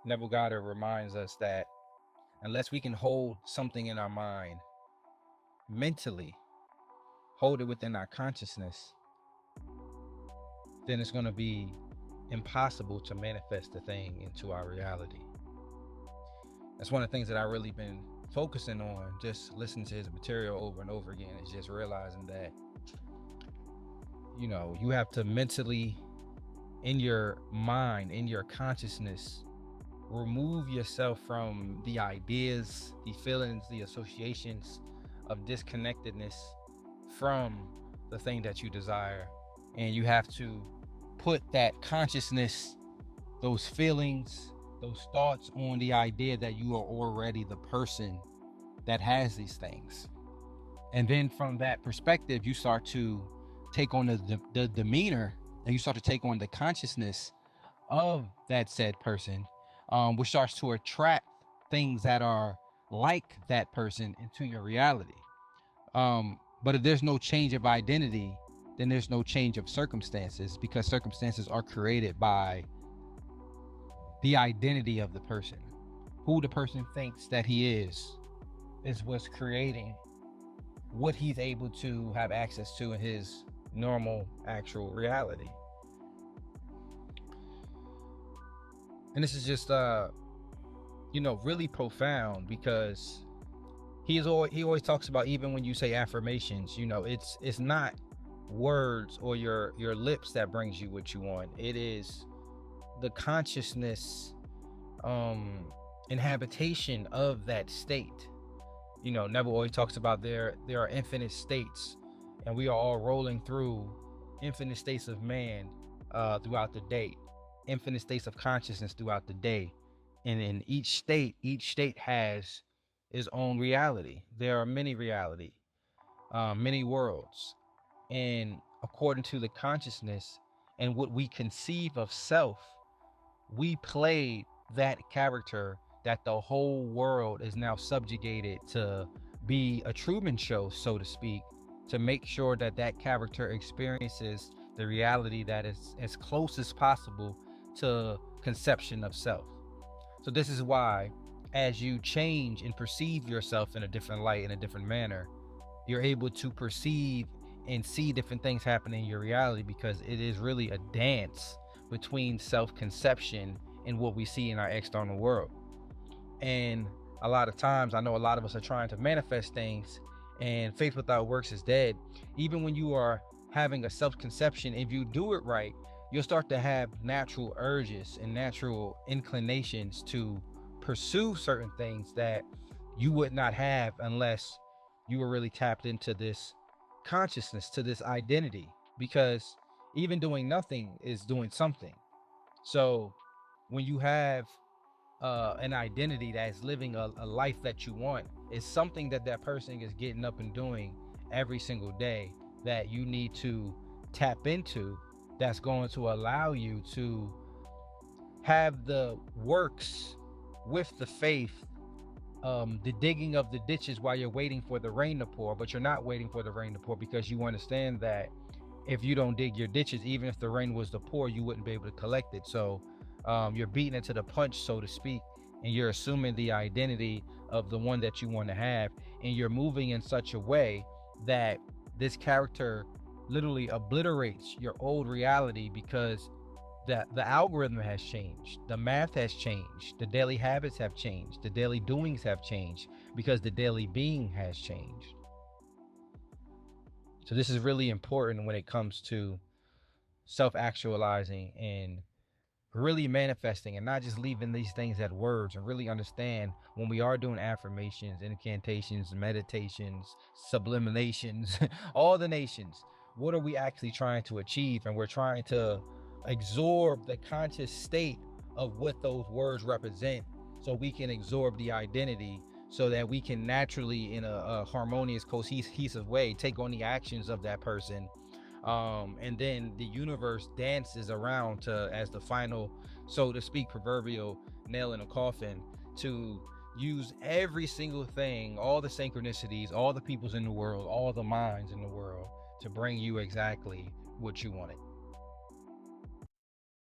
Neville Goddard reminds us that unless we can hold something in our mind mentally, hold it within our consciousness, then it's going to be impossible to manifest the thing into our reality. That's one of the things that I really been focusing on, just listening to his material over and over again, is just realizing that, you have to mentally, in your mind, in your consciousness, remove yourself from the ideas, the feelings, the associations of disconnectedness from the thing that you desire. And you have to put that consciousness, those feelings, those thoughts on the idea that you are already the person that has these things. And then from that perspective, you start to take on the demeanor, and you start to take on the consciousness of that said person, which starts to attract things that are like that person into your reality. But if there's no change of identity, then there's no change of circumstances, because circumstances are created by the identity of the person. Who the person thinks that he is what's creating what he's able to have access to in his normal, actual reality. And this is just, really profound, because he always talks about, even when you say affirmations, it's not words or your lips that brings you what you want. It is the consciousness, inhabitation of that state. Neville always talks about there are infinite states, and we are all rolling through infinite states of man throughout the day, infinite states of consciousness throughout the day. And in each state has its own reality. There are many reality, many worlds. And according to the consciousness and what we conceive of self, we play that character that the whole world is now subjugated to be a Truman Show, so to speak, to make sure that that character experiences the reality that is as close as possible to conception of self. So this is why, as you change and perceive yourself in a different light, in a different manner, you're able to perceive and see different things happening in your reality, because it is really a dance between self-conception and what we see in our external world. And a lot of times, I know a lot of us are trying to manifest things, and faith without works is dead. Even when you are having a self-conception, if you do it right, you'll start to have natural urges and natural inclinations to pursue certain things that you would not have unless you were really tapped into this consciousness, to this identity. Because even doing nothing is doing something. So when you have an identity that's living a life that you want, it's something that person is getting up and doing every single day that you need to tap into, that's going to allow you to have the works with the faith, the digging of the ditches while you're waiting for the rain to pour. But you're not waiting for the rain to pour, because you understand that if you don't dig your ditches, even if the rain was to pour, you wouldn't be able to collect it. So you're beating it to the punch, so to speak, and you're assuming the identity of the one that you want to have, and you're moving in such a way that this character literally obliterates your old reality, because the algorithm has changed, the math has changed, the daily habits have changed, the daily doings have changed, because the daily being has changed. So this is really important when it comes to self-actualizing and really manifesting, and not just leaving these things at words, and really understand when we are doing affirmations, incantations, meditations, subliminations, all the nations, what are we actually trying to achieve? And we're trying to absorb the conscious state of what those words represent, so we can absorb the identity, so that we can naturally, in a harmonious, cohesive way, take on the actions of that person. And then the universe dances around to, as the final, so to speak, proverbial nail in a coffin, to use every single thing, all the synchronicities, all the peoples in the world, all the minds in the world, to bring you exactly what you wanted.